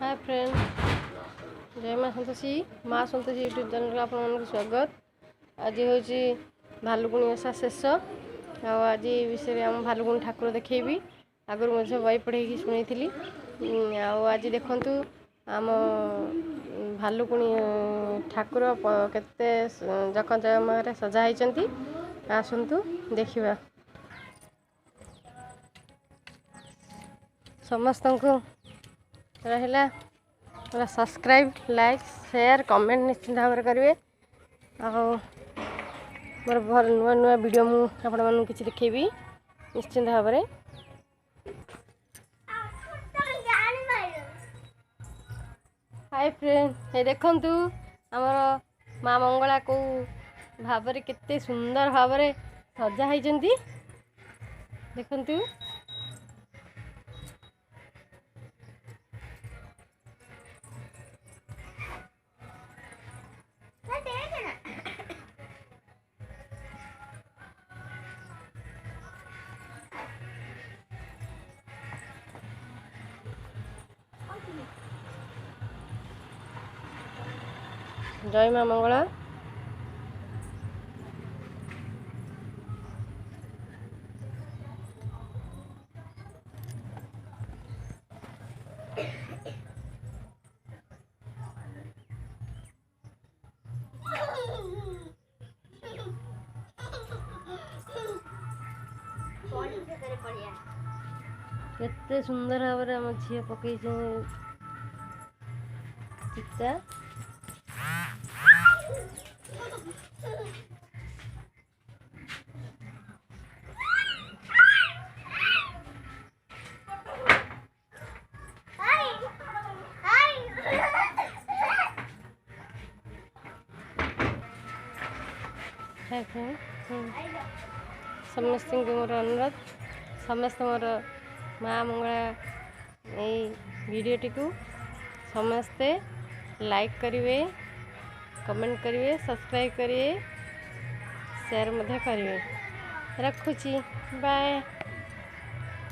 Hi friend, जय माँ Satoshi माँ सतोषी यूट्यूब चैनल को आपको स्वागत। आज हूँ भालुकुणी ओषा शेष। आज विषय आम भालुकुणी ठाकुर देखी आगुरी मुझे बही पढ़े शुणी। आज देखु आम भालुकुणी ठाकुर केते जकजमक सजा होती। आसतु देखा समस्त को रहा सब्सक्राइब लाइक शेयर कमेंट निश्चिंत भाव में करेंगे। मोर भल नुआ नुआ वीडियो मुझे किसी देखेबी निश्चिंत भाव में। हाय फ्रेंड, ये देखु आमर माँ मंगला को भाव केते सुंदर भाव में सजा होती देखु। जय माँ मंगला। केते सुंदर भाव में आम झील पकई चिता। समस्त मोर अनुरोध, समस्त मोर माँ मंगला वीडियोटी को समस्ते लाइक करेंगे, कमेंट करेंगे, सब्सक्राइब करेंगे, शेयर करेंगे। रखुची बाय।